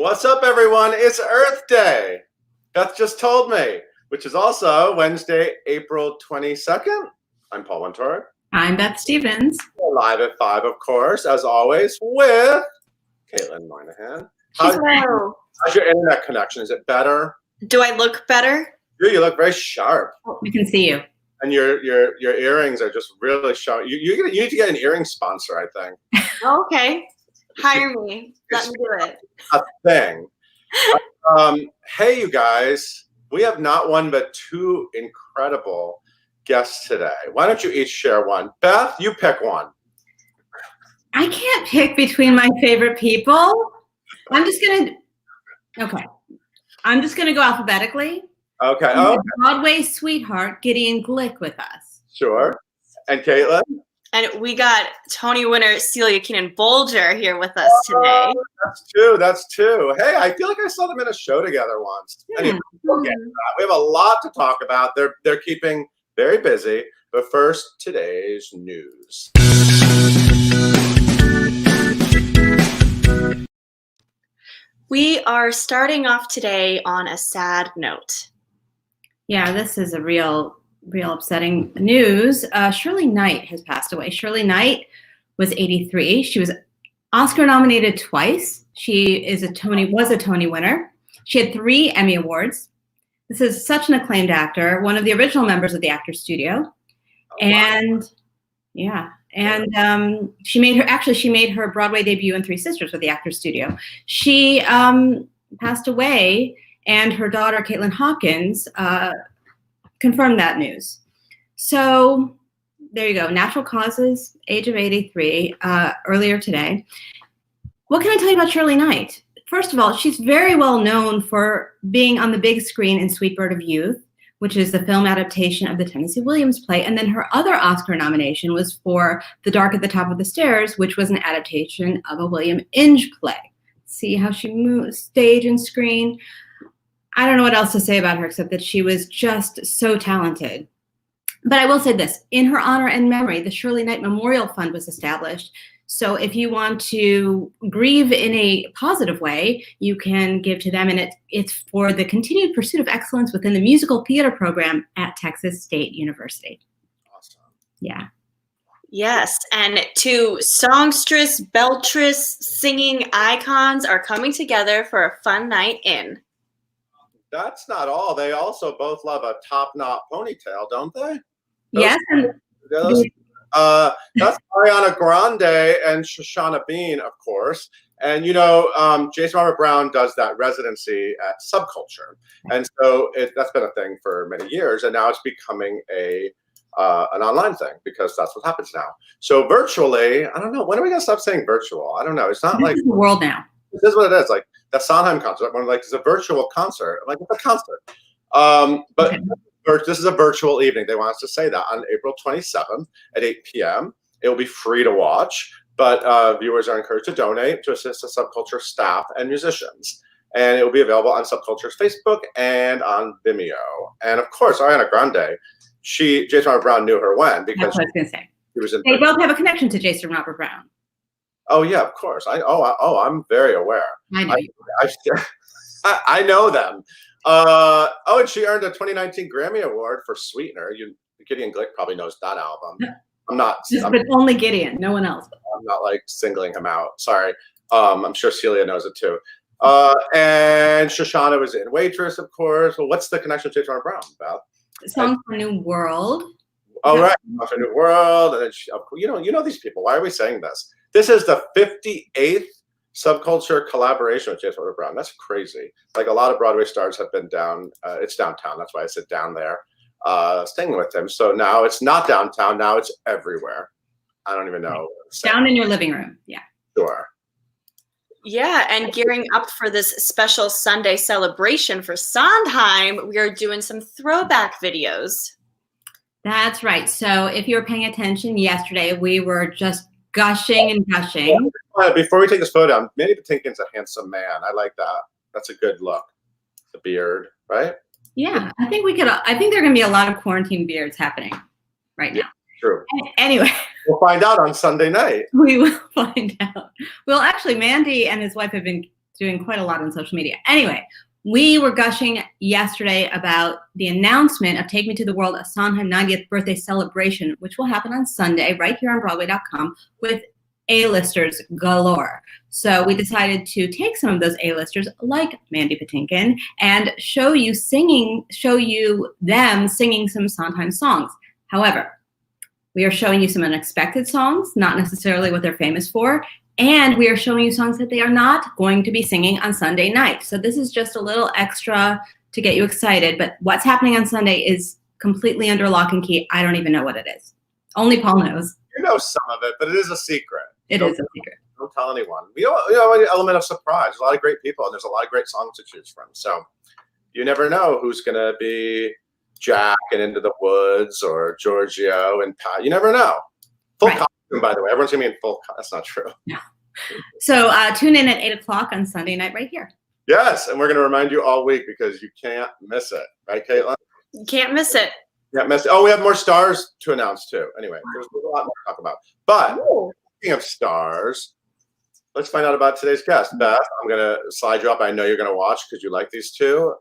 What's up, everyone? It's Earth Day. Beth just told me, which is also Wednesday, April 22nd. I'm Paul Wontorek. I'm Beth Stevens. We're live at 5, of course, as always, with Caitlin Moynihan. How's your internet connection? Is it better? Do I look better? You look very sharp. We can see you. And your earrings are just really sharp. You need to get an earring sponsor, I think. Okay. Hire me. Let me do it. A thing. Hey, you guys. We have not one but two incredible guests today. Why don't you each share one? Beth, you pick one. I can't pick between my favorite people. I'm just gonna go alphabetically. Okay. Oh, Broadway sweetheart Gideon Glick with us. Sure. And Caitlin? And we got Tony winner Celia Keenan-Bolger here with us today. That's two. Hey, I feel like I saw them in a show together once. Anyway, we'll get to that. We have a lot to talk about. They're keeping very busy. But first, today's news. We are starting off today on a sad note. Yeah, this is a real upsetting news. Shirley Knight has passed away. Shirley Knight was 83. She was Oscar nominated twice. She was a Tony winner. She had 3 Emmy Awards. This is such an acclaimed actor, one of the original members of the Actors Studio. And she made her Broadway debut in Three Sisters with the Actors Studio. She passed away, and her daughter, Caitlin Hawkins, confirmed that news. So there you go. Natural causes, age of 83, earlier today. What can I tell you about Shirley Knight? First of all, she's very well known for being on the big screen in Sweet Bird of Youth, which is the film adaptation of the Tennessee Williams play. And then her other Oscar nomination was for The Dark at the Top of the Stairs, which was an adaptation of a William Inge play. See how she moves stage and screen? I don't know what else to say about her except that she was just so talented. But I will say this, in her honor and memory, the Shirley Knight Memorial Fund was established. So if you want to grieve in a positive way, you can give to them, and it's for the continued pursuit of excellence within the musical theater program at Texas State University. Awesome. Yeah. Yes, and 2 songstress, beltress, singing icons are coming together for a fun night in. That's not all. They also both love a top-knot ponytail, don't they? Yes. That's Ariana Grande and Shoshana Bean, of course. And, Jason Robert Brown does that residency at Subculture. And so that's been a thing for many years. And now it's becoming an online thing because that's what happens now. So virtually, I don't know. When are we going to stop saying virtual? I don't know. It's not This is the world now. This is what it is. Like the Sondheim concert, when it's a virtual concert. I'm like, it's a concert. But this is a virtual evening. They want us to say that on April 27th at 8 p.m. It will be free to watch, but viewers are encouraged to donate to assist the Subculture staff and musicians. And it will be available on Subculture's Facebook and on Vimeo. And of course, Ariana Grande, Jason Robert Brown knew her when, because that's what I was going to say. He was in. They both have a connection to Jason Robert Brown. Oh yeah, of course. I'm very aware. I know. I know them. And she earned a 2019 Grammy Award for Sweetener. Gideon Glick probably knows that album. But only Gideon, no one else. I'm not like singling him out. Sorry. I'm sure Celia knows it too. And Shoshana was in Waitress, of course. Well, what's the connection to Jason Robert Brown, Beth? Song for New World. Oh, right. Song for New World. And then you know these people. Why are we saying this? This is the 58th Subculture collaboration with Jason Robert Brown. That's crazy. Like a lot of Broadway stars have been down. It's downtown. That's why I sit down there, staying with him. So now it's not downtown. Now it's everywhere. I don't even know. Down in your living room. Yeah. Sure. Yeah, and gearing up for this special Sunday celebration for Sondheim, we are doing some throwback videos. That's right. So if you were paying attention yesterday, we were just gushing and gushing. Before we take this photo, Mandy Patinkin's a handsome man. I like that. That's a good look. The beard, right? Yeah, I think there are going to be a lot of quarantine beards happening right now. True. Anyway. We'll find out on Sunday night. We will find out. Well, actually, Mandy and his wife have been doing quite a lot on social media. Anyway, we were gushing yesterday about the announcement of Take Me to the World, a Sondheim 90th birthday celebration, which will happen on Sunday right here on Broadway.com with A-listers galore. So we decided to take some of those A-listers like Mandy Patinkin and show you them singing some Sondheim songs. However, we are showing you some unexpected songs, not necessarily what they're famous for, and we are showing you songs that they are not going to be singing on Sunday night. So this is just a little extra to get you excited, but what's happening on Sunday is completely under lock and key. I don't even know what it is. Only Paul knows. You know some of it, but it is a secret. It is a secret. Don't tell anyone. We know an element of surprise. There's a lot of great people, and there's a lot of great songs to choose from. So you never know who's going to be Jack and Into the Woods or Giorgio and Pat. You never know. Full costume, by the way. Everyone's going to be in full costume. That's not true. No. So tune in at 8 o'clock on Sunday night right here. Yes, and we're going to remind you all week because you can't miss it. Right, Caitlin? You can't miss it. Yeah, miss it. Oh, we have more stars to announce, too. Anyway, there's a lot more to talk about. But speaking of stars, let's find out about today's guest. Beth, I'm going to slide you up. I know you're going to watch because you like these two.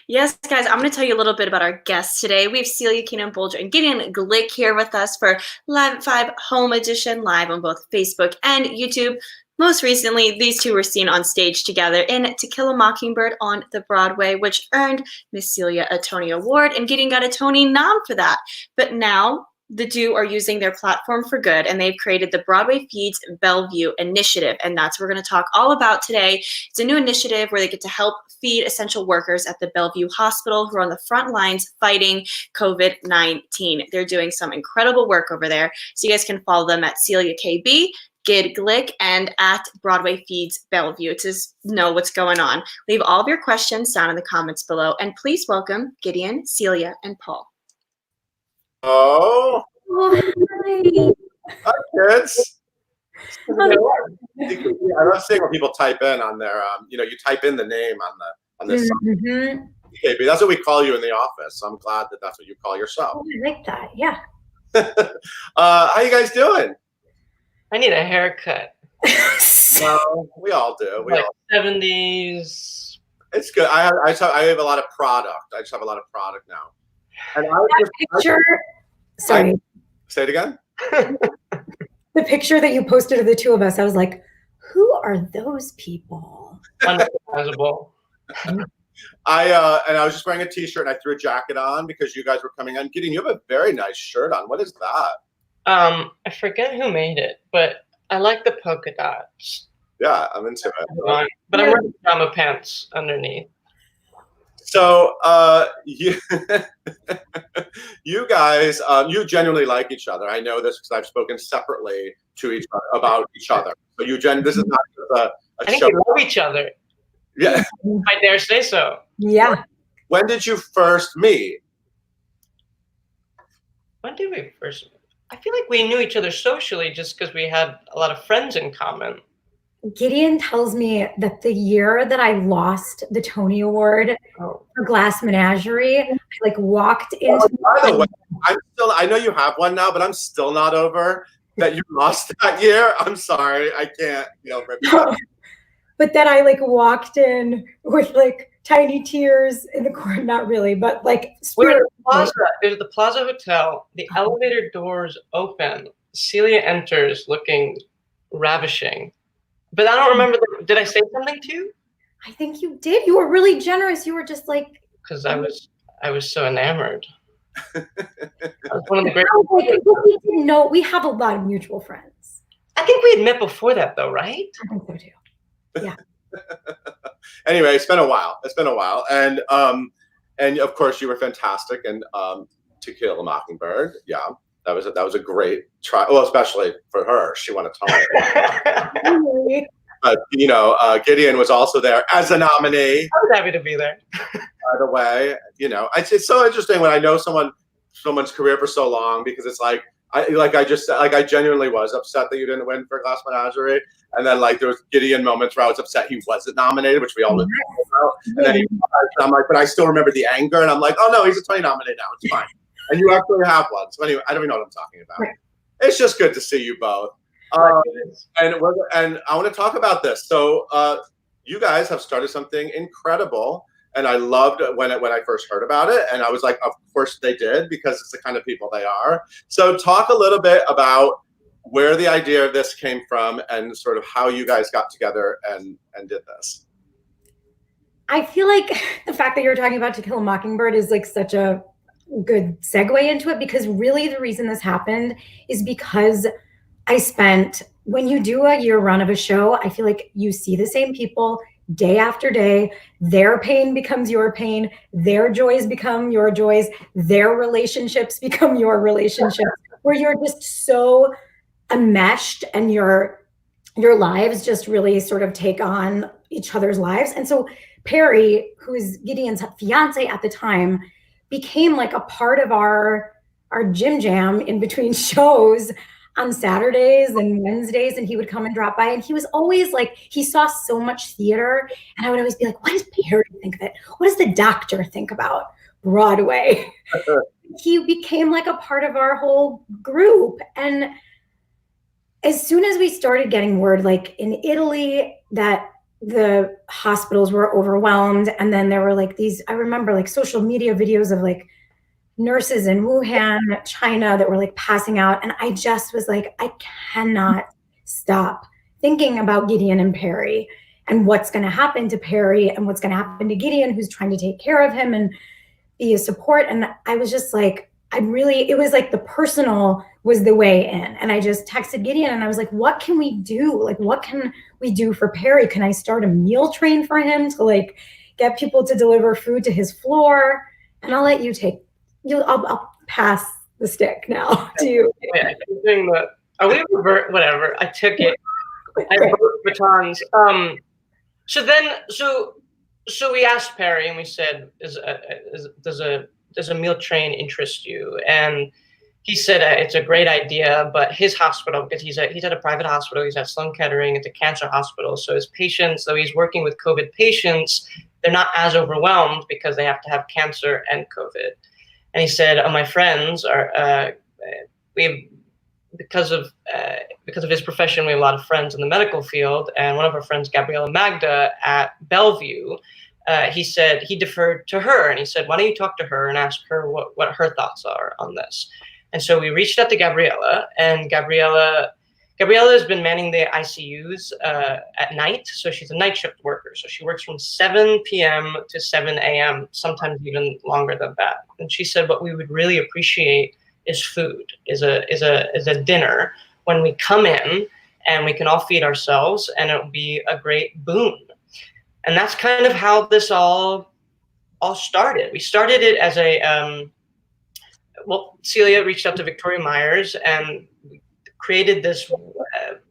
Yes, guys, I'm going to tell you a little bit about our guests today. We have Celia Keenan-Bolger and Gideon Glick here with us for Live at 5 Home Edition, live on both Facebook and YouTube. Most recently, these two were seen on stage together in To Kill a Mockingbird on the Broadway, which earned Miss Celia a Tony Award, and Gideon got a Tony nom for that. But now, the two are using their platform for good, and they've created the Broadway Feeds Bellevue initiative, and that's what we're going to talk all about today. It's a new initiative where they get to help feed essential workers at the Bellevue Hospital who are on the front lines fighting COVID-19. They're doing some incredible work over there, so you guys can follow them at Celia KB, Gid Glick, and at Broadway Feeds Bellevue to know what's going on. Leave all of your questions down in the comments below, and please welcome Gideon, Celia, and Paul. Oh, hi. Hi, kids. I love seeing when people type in on their, you type in the name on this song. KB, that's what we call you in the office. So I'm glad that that's what you call yourself. Oh, I like that. Yeah. How you guys doing? I need a haircut. Well, we all do. We like all 70s. It's good. I have a lot of product. I just have a lot of product now. And Picture. Sorry. Say it again. The picture that you posted of the two of us, I was like, who are those people? Unrecognizable. I was just wearing a t-shirt and I threw a jacket on because you guys were coming on. Gideon, you have a very nice shirt on. What is that? I forget who made it, but I like the polka dots. Yeah, I'm into it. But I'm wearing pajama pants underneath. So you guys, you genuinely like each other. I know this because I've spoken separately to each other about each other. So this is not just I think show. we love each other. Yeah, I dare say so. Yeah. When did you first meet? When did we first meet? I feel like we knew each other socially just because we had a lot of friends in common. Gideon tells me that the year that I lost the Tony Award for Glass Menagerie, I walked into. By the way, I know you have one now, but I'm still not over that you lost that year. I'm sorry, I can't. Rip it up. But then I walked in with tiny tears in the corner. Not really, but We're at the Plaza. There's the Plaza Hotel. The elevator doors open. Celia enters, looking ravishing. But I don't remember. Did I say something to you? I think you did. You were really generous. You were just because I was so enamored. That was one of the great. We didn't know. We have a lot of mutual friends. I think we had met before that, though, right? I think so too. Yeah. Anyway, it's been a while. And of course you were fantastic in To Kill a Mockingbird. Yeah. That was a great try. Well, especially for her. She won a Tony. But Gideon was also there as a nominee. I was happy to be there. By the way, it's so interesting when I know someone's career for so long, because it's I genuinely was upset that you didn't win for Glass Menagerie, and then there was Gideon moments where I was upset he wasn't nominated, which we all know about. And then I'm but I still remember the anger, and I'm like, oh no, he's a Tony nominee now. It's fine. And you actually have one. So anyway, I don't even know what I'm talking about. Right. It's just good to see you both. And I want to talk about this. So you guys have started something incredible, and I loved it when I first heard about it, and I was like, of course they did, because it's the kind of people they are. So talk a little bit about where the idea of this came from and sort of how you guys got together and did this. I feel like the fact that you're talking about To Kill a Mockingbird is like such a good segue into it, because really the reason this happened is because when you do a year run of a show, I feel like you see the same people day after day. Their pain becomes your pain. Their joys become your joys. Their relationships become your relationships, where you're just so enmeshed and your lives just really sort of take on each other's lives. And so Perry, who is Gideon's fiance at the time, became like a part of our gym jam in between shows on Saturdays and Wednesdays, and he would come and drop by, and he was always like, he saw so much theater, and I would always be like, what does Perry think of it? What does the doctor think about Broadway? He became like a part of our whole group. And as soon as we started getting word, like in Italy, that the hospitals were overwhelmed, and then there were like these, I remember like social media videos of like nurses in Wuhan, China, that were like passing out. And I just was like, I cannot stop thinking about Gideon and Perry and what's going to happen to Perry and what's going to happen to Gideon, who's trying to take care of him and be a support. And I was just like, it was like the personal was the way in. And I just texted Gideon and I was like, what can we do? Like, what can we do for Perry? Can I start a meal train for him to like get people to deliver food to his floor? And I'll let you I'll pass the stick now to you. Yeah, doing we revert, whatever. I took it. I wrote batons. So we asked Perry and we said, does a meal train interest you? And he said it's a great idea, but his hospital, because he's at a private hospital, he's at Sloan Kettering, it's a cancer hospital. So his patients, though he's working with COVID patients, they're not as overwhelmed because they have to have cancer and COVID. And he said, my friends are, because of his profession, we have a lot of friends in the medical field. And one of our friends, Gabriella Magda at Bellevue, he said he deferred to her. And he said, why don't you talk to her and ask her what her thoughts are on this? And so we reached out to Gabriella, and Gabriella has been manning the ICUs at night. So she's a night shift worker. So she works from 7 p.m. to 7 a.m., sometimes even longer than that. And she said, what we would really appreciate is food, is a dinner when we come in, and we can all feed ourselves, and it will be a great boon. And that's kind of how this all started. We started it as Celia reached out to Victoria Myers and created this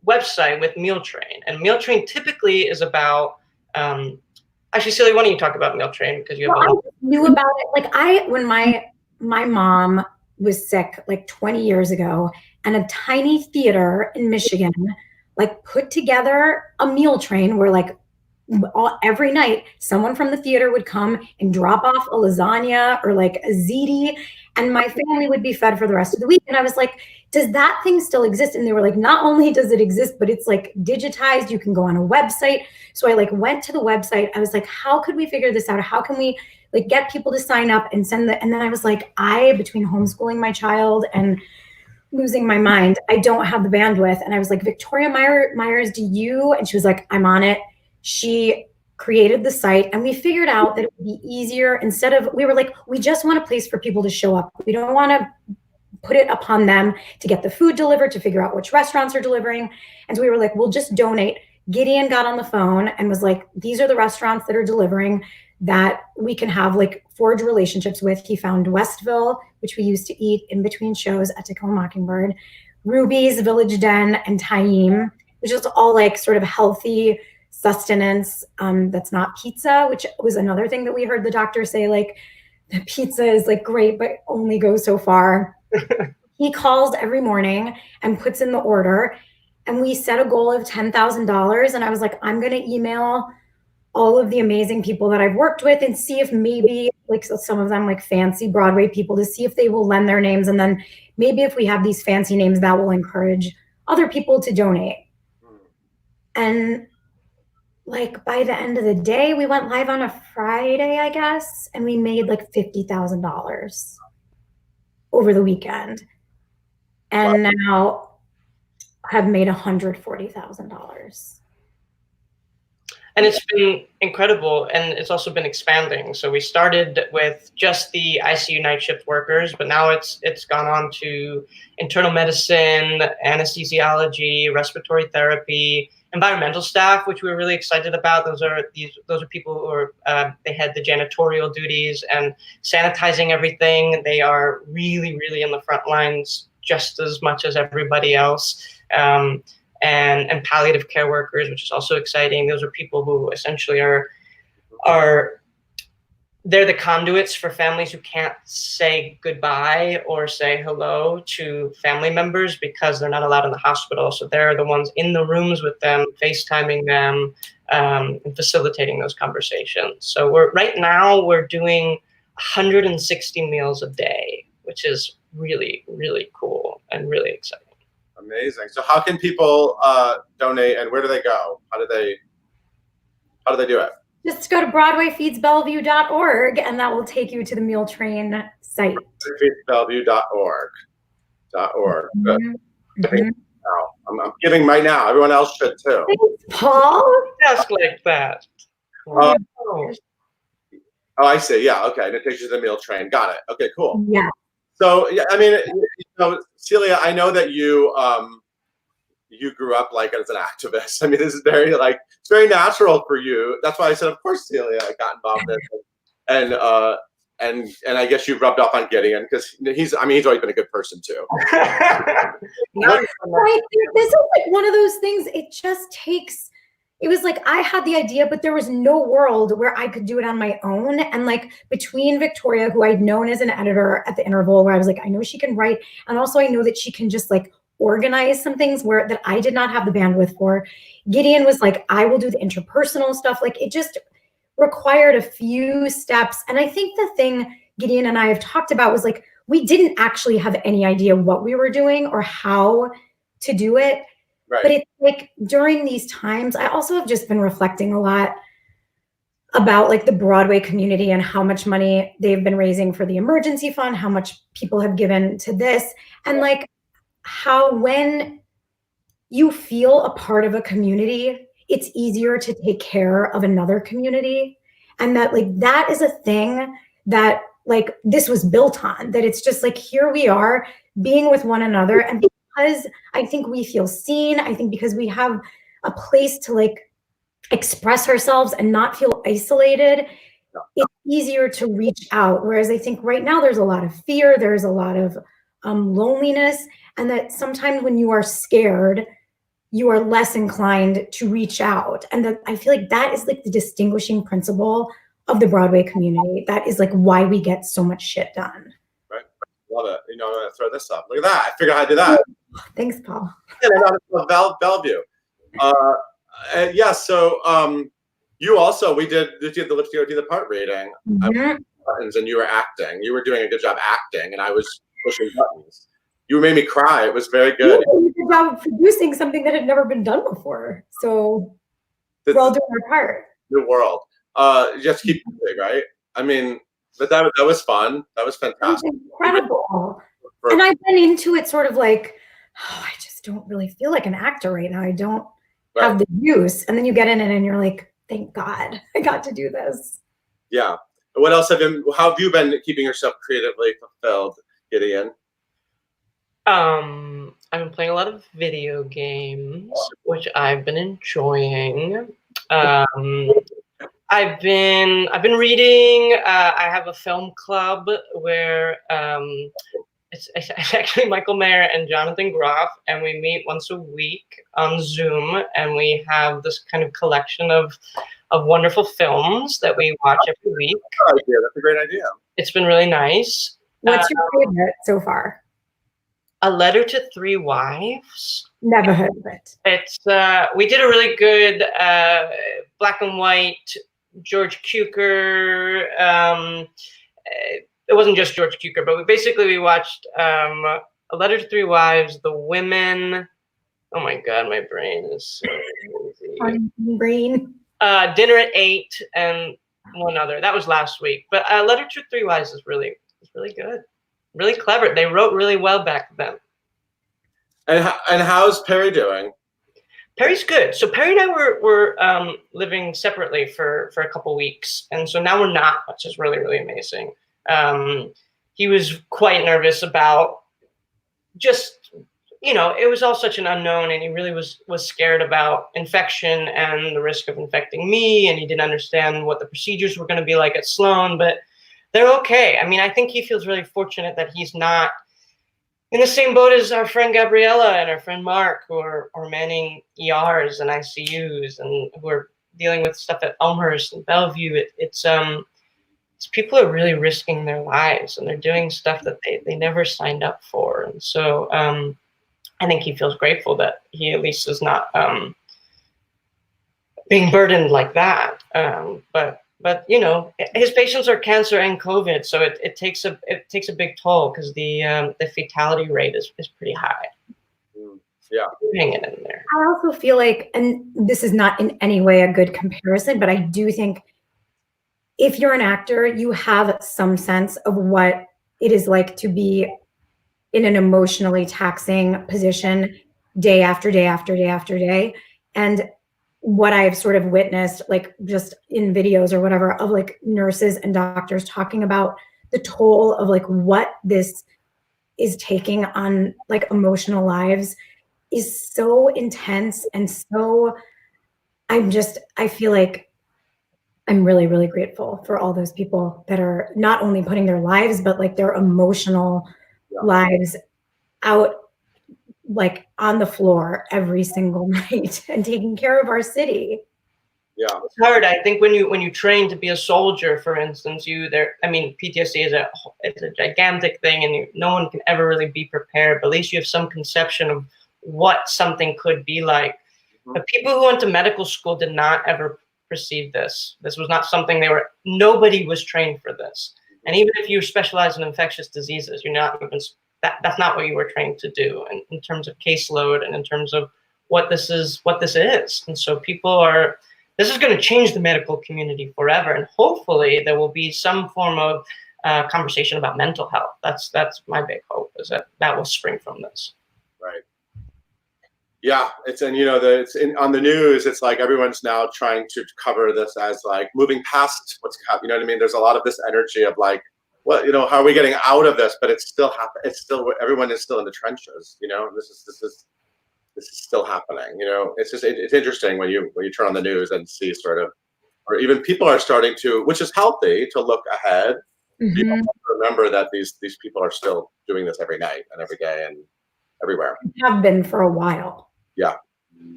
website with Meal Train. And Meal Train typically is about, actually, Celia, why don't you talk about Meal Train? Because you have I knew about it. Like when my mom was sick like 20 years ago, and a tiny theater in Michigan, like put together a meal train where like every night someone from the theater would come and drop off a lasagna or like a ziti, and my family would be fed for the rest of the week. And I was like, does that thing still exist? And they were like, not only does it exist, but it's like digitized. You can go on a website. So I like went to the website. I was like, how could we figure this out? How can we like get people to sign up and send and then I was like, between homeschooling my child and losing my mind, I don't have the bandwidth. And I was like, Victoria Myers, do you? And she was like, I'm on it. She created the site, and we figured out that it would be easier we were like, we just want a place for people to show up. We don't want to put it upon them to get the food delivered, to figure out which restaurants are delivering. And so we were like, we'll just donate. Gideon got on the phone and was like, these are the restaurants that are delivering that we can have like forge relationships with. He found Westville, which we used to eat in between shows at To Kill a Mockingbird, Ruby's, Village Den, and Taim, which is all like sort of healthy sustenance that's not pizza, which was another thing that we heard the doctor say, like the pizza is like great, but only goes so far. He calls every morning and puts in the order, and we set a goal of $10,000. And I was like, I'm going to email all of the amazing people that I've worked with and see if maybe like some of them like fancy Broadway people, to see if they will lend their names. And then maybe if we have these fancy names, that will encourage other people to donate. And like by the end of the day, we went live on a Friday, I guess, and we made like $50,000 over the weekend. And now have made $140,000. And it's been incredible, and it's also been expanding. So we started with just the ICU night shift workers, but now it's gone on to internal medicine, anesthesiology, respiratory therapy, environmental staff, which we're really excited about. Those are people who are they had the janitorial duties and sanitizing everything. They are really, really in the front lines just as much as everybody else. And palliative care workers, which is also exciting. Those are people who essentially they're the conduits for families who can't say goodbye or say hello to family members because they're not allowed in the hospital. So they're the ones in the rooms with them, FaceTiming them, and facilitating those conversations. So right now we're doing 160 meals a day, which is really, really cool and really exciting. Amazing. So how can people donate, and where do they go? How do they do it? Just go to BroadwayFeedsBellevue.org, and that will take you to the meal train site. Feedsbellevue.org. Good. Mm-hmm. I'm giving right now. Everyone else should too. Thanks, Paul. Just like that. Oh, I see. Yeah. Okay. And it takes you to the meal train. Got it. Okay. Cool. Yeah. So yeah, I mean, Celia, I know that you grew up like as an activist. I mean, this is it's very natural for you. That's why I said, of course, Celia got involved in it. And I guess you rubbed off on Gideon because he's always been a good person too. Right. This is like one of those things. It was like I had the idea, but there was no world where I could do it on my own. And like between Victoria, who I'd known as an editor at the Interval, where I was like, I know she can write. And also I know that she can just like organize some things that I did not have the bandwidth for. Gideon was like, I will do the interpersonal stuff. Like it just required a few steps. And I think the thing Gideon and I have talked about was like, we didn't actually have any idea what we were doing or how to do it. Right. But it's like during these times, I also have just been reflecting a lot about like the Broadway community and how much money they've been raising for the emergency fund, how much people have given to this, and like how when you feel a part of a community, it's easier to take care of another community. And that like that is a thing that like this was built on, that it's just like here we are being with one another. And because I think we feel seen, I think because we have a place to like express ourselves and not feel isolated, it's easier to reach out. Whereas I think right now there's a lot of fear, there's a lot of loneliness, and that sometimes when you are scared, you are less inclined to reach out. And that I feel like that is like the distinguishing principle of the Broadway community. That is like why we get so much shit done. Right. Love it. I'm going to throw this up. Look at that. I figured out how to do that. Thanks, Paul. Bellevue. Yeah. So you also, we did the lipstick do the part reading. Buttons, and you were acting. You were doing a good job acting, and I was pushing buttons. You made me cry. It was very good. You did a good job of producing something that had never been done before. So we're all doing our part. New world. Just keep moving, right? I mean, but that was fun. That was fantastic. It was incredible. And I've been into it sort of like, I just don't really feel like an actor right now. I don't have the use. And then you get in it and you're like, thank God I got to do this. Yeah. What else how have you been keeping yourself creatively fulfilled, Gideon? I've been playing a lot of video games, which I've been enjoying. I've been reading. I have a film club where it's actually Michael Mayer and Jonathan Groff, and we meet once a week on Zoom, and we have this kind of collection of wonderful films that we watch every week. Oh, yeah, that's a great idea. It's been really nice. What's your favorite so far? A Letter to Three Wives. Never heard of it. It's we did a really good black and white George Cukor. It wasn't just George Cukor, but we watched A Letter to Three Wives, The Women, Oh my God, my brain is so crazy. Brain. Dinner at 8 and one other. That was last week. But Letter to Three Wives is really good. Really clever. They wrote really well back then. And how's Perry doing? Perry's good. So Perry and I were living separately for a couple weeks. And so now we're not, which is really, really amazing. He was quite nervous about just, you know, it was all such an unknown, and he really was scared about infection and the risk of infecting me, and he didn't understand what the procedures were going to be like at Sloan, but they're okay. I mean, I think he feels really fortunate that he's not in the same boat as our friend Gabriella and our friend Mark, who are manning ERs and ICUs and who are dealing with stuff at Elmhurst and Bellevue. It's people are really risking their lives, and they're doing stuff that they never signed up for. And so I think he feels grateful that he at least is not being burdened like that. But you know, his patients are cancer and COVID, so it takes a big toll because the fatality rate is pretty high. Yeah, hanging in there. I also feel like, and this is not in any way a good comparison, but I do think if you're an actor, you have some sense of what it is like to be in an emotionally taxing position day after day after day after day. And what I've sort of witnessed, like just in videos or whatever, of like nurses and doctors talking about the toll of like what this is taking on like emotional lives is so intense. And so I feel like I'm really, really grateful for all those people that are not only putting their lives, but like their emotional lives out, like on the floor every single night and taking care of our city. Yeah, it's hard. I think when you train to be a soldier, for instance, PTSD is a gigantic thing, and no one can ever really be prepared. But at least you have some conception of what something could be like. Mm-hmm. The people who went to medical school did not ever perceive this. This was not something nobody was trained for this. And even if you specialize in infectious diseases, you're not even. That's not what you were trained to do in terms of caseload and in terms of what this is. And so this is going to change the medical community forever. And hopefully there will be some form of conversation about mental health. That's my big hope, is that will spring from this. Right. Yeah, it's on the news. It's like everyone's now trying to cover this as like moving past what's happening. You know what I mean? There's a lot of this energy of like, well, how are we getting out of this? But it's still happening. It's still, everyone is still in the trenches. You know, this is still happening. You know, it's interesting when you turn on the news and see sort of, or even people are starting to, which is healthy, to look ahead. Mm-hmm. You have to remember that these people are still doing this every night and every day and everywhere. Have been for a while. Yeah,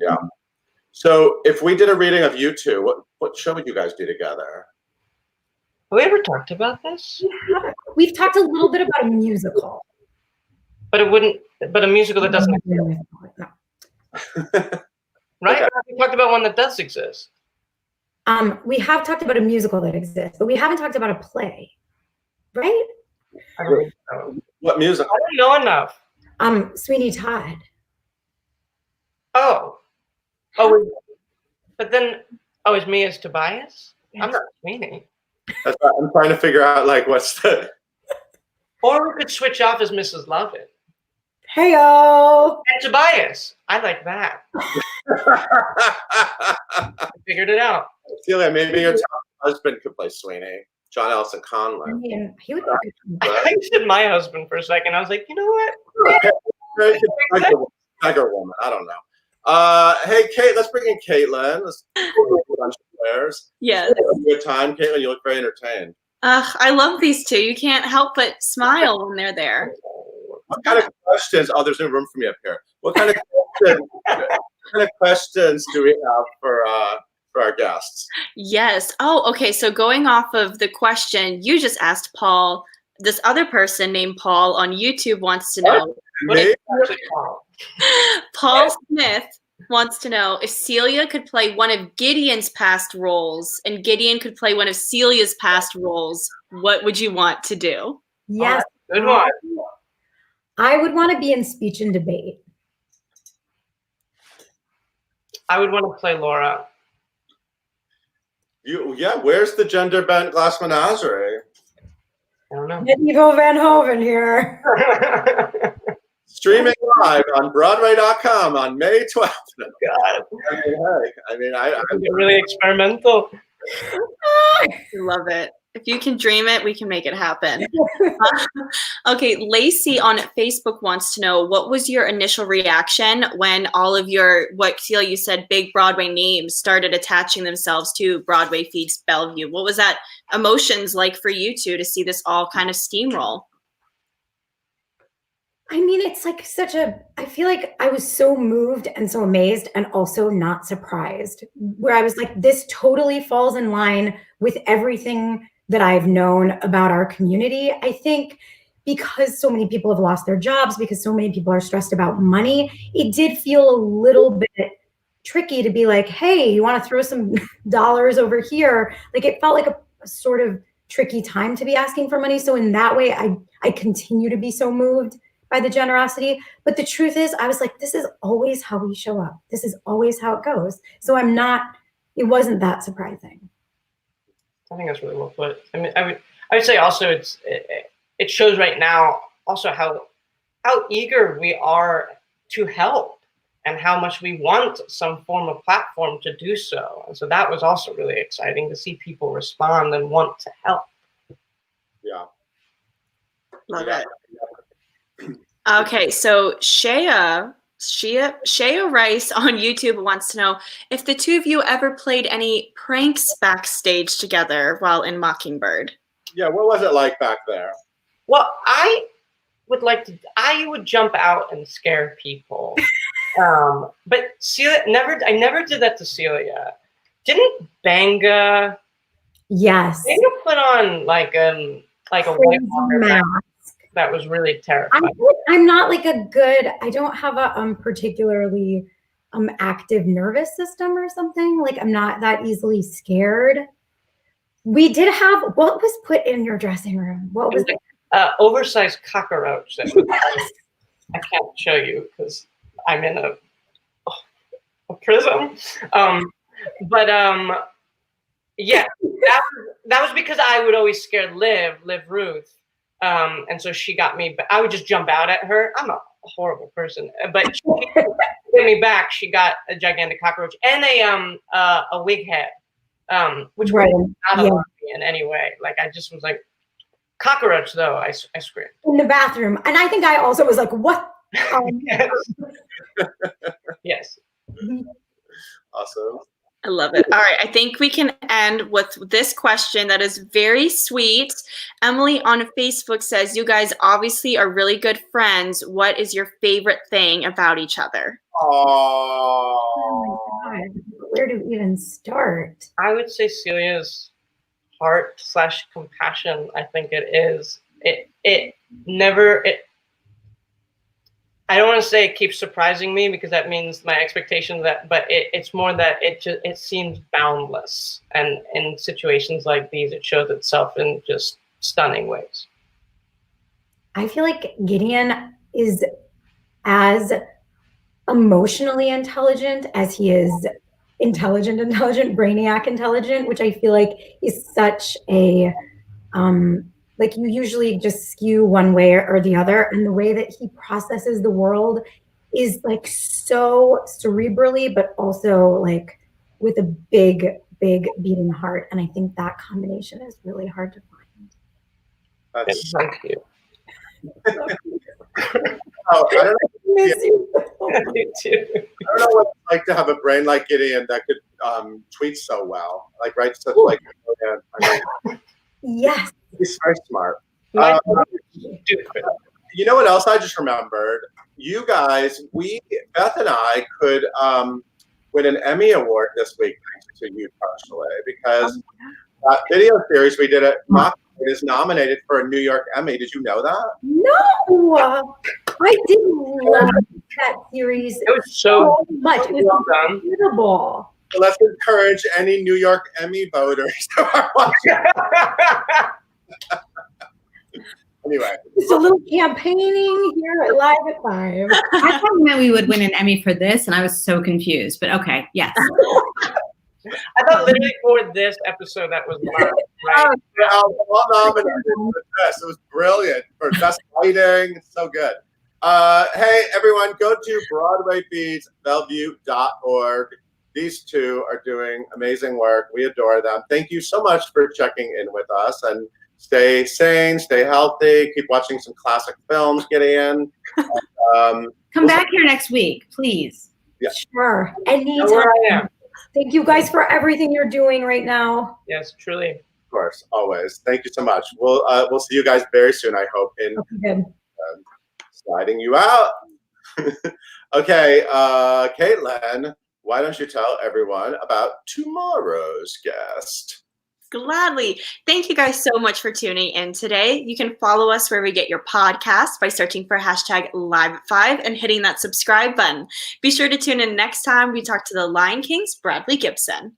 yeah. So if we did a reading of you two, what show would you guys do together? Have we ever talked about this? We've talked a little bit about a musical. But a musical that doesn't exist. No. Right? Okay. We talked about one that does exist. We have talked about a musical that exists, but we haven't talked about a play. Right? I don't know. What musical? I don't know enough. Sweeney Todd. Oh, but then, is me as Tobias? Yes. I'm not Sweeney. That's right. I'm trying to figure out like what's the. Or we could switch off as Mrs. Lovett. Heyo. And Tobias. I like that. I figured it out. Celia, maybe your husband could play Sweeney. John Elson Conlon. I mean, he would. I said my husband for a second. I was like, you know what? Tiger woman. I don't know. Hey, Kate, let's bring in Caitlin. Let's do a bunch of players. Yes. Good time, Caitlin. You look very entertained. I love these two. You can't help but smile when they're there. What kind of questions? Oh, there's no room for me up here. What kind of questions do we have for our guests? Yes. Oh, okay. So going off of the question you just asked, Paul, this other person named Paul on YouTube wants to know. Paul Smith wants to know if Celia could play one of Gideon's past roles and Gideon could play one of Celia's past roles, what would you want to do? Yes. Good one. I would want to be in Speech and Debate. I would want to play Laura. Yeah, where's the gender bent glass menagerie? I don't know. Medieval Van Hoven here. Streaming live on Broadway.com on May 12th. God. I get really experimental. I love it. If you can dream it, we can make it happen. Okay, Lacey on Facebook wants to know, what was your initial reaction when all of your, what Celia, you said, big Broadway names started attaching themselves to Broadway Feeds Bellevue? What was that emotions like for you two to see this all kind of steamroll? I mean, it's like I feel like I was so moved and so amazed and also not surprised, where I was like, this totally falls in line with everything that I've known about our community. I think because so many people have lost their jobs, because so many people are stressed about money, it did feel a little bit tricky to be like, hey, you want to throw some dollars over here? Like, it felt like a sort of tricky time to be asking for money. So in that way, I continue to be so moved by the generosity. But the truth is, I was like, this is always how we show up. This is always how it goes. So it wasn't that surprising. I think that's really well put. I mean, I would say also it shows right now also how eager we are to help and how much we want some form of platform to do so. And so that was also really exciting to see people respond and want to help. Yeah. Love it. Okay, so Shea Rice on YouTube wants to know if the two of you ever played any pranks backstage together while in Mockingbird. Yeah, what was it like back there? Well, I would jump out and scare people. But Celia, I never did that to Celia. Didn't Banga? Yes. Banga put on like a white mask that was really terrifying. I'm not like I don't have a particularly active nervous system or something. Like, I'm not that easily scared. We did have, what was put in your dressing room? What was it? Oversized cockroach. That I can't show you because I'm in a prison. Yeah, that was because I would always scare Liv Ruth. And so she got me, but I would just jump out at her. I'm a horrible person, but she get me back. She got a gigantic cockroach and a wig head, which was not allowed me in any way. Like, I just was like, cockroach though. I screamed in the bathroom, and I think I also was like, what? Yes. Awesome. I love it. All right, I think we can end with this question that is very sweet. Emily on Facebook says, you guys obviously are really good friends. What is your favorite thing about each other? Oh my God. Where do we even start? I would say Celia's heart/compassion. I think it is. I don't want to say it keeps surprising me because that means my expectation but it's more that it seems boundless, and in situations like these, it shows itself in just stunning ways. I feel like Gideon is as emotionally intelligent as he is intelligent, brainiac intelligent, which I feel like is such a like, you usually just skew one way or the other, and the way that he processes the world is like so cerebrally, but also like with a big beating heart. And I think that combination is really hard to find. Thank you. I don't Me too. I don't know what it's like to have a brain like Gideon that could tweet so well, like write such like. Yes. He's very smart. You know what else I just remembered? You guys, Beth and I could win an Emmy Award this week thanks to you personally, because that video series we did at Mock is nominated for a New York Emmy. Did you know that? No, I did love that series. It was so much. It was incredible. So let's encourage any New York Emmy voters who are watching. Anyway. Just a little campaigning here at Live at 5. I thought you meant we would win an Emmy for this, and I was so confused. But okay, yes. I thought literally for this episode that was live, right? All nominated for this. It was brilliant for best writing. So good. Hey, everyone, go to BroadwayBeatsBellevue.org. These two are doing amazing work. We adore them. Thank you so much for checking in with us, and stay sane, stay healthy, keep watching some classic films, Gideon. Come back here next week, please. Yeah. Sure. Know Anytime. where I am. Thank you guys for everything you're doing right now. Yes, truly. Of course, always. Thank you so much. We'll see you guys very soon, I hope, in Okay, good. sliding you out. Okay, Caitlin, why don't you tell everyone about tomorrow's guest? Gladly. Thank you guys so much for tuning in today. You can follow us wherever you get your podcast by searching for #Live5 and hitting that subscribe button. Be sure to tune in next time we talk to the Lion King's Bradley Gibson.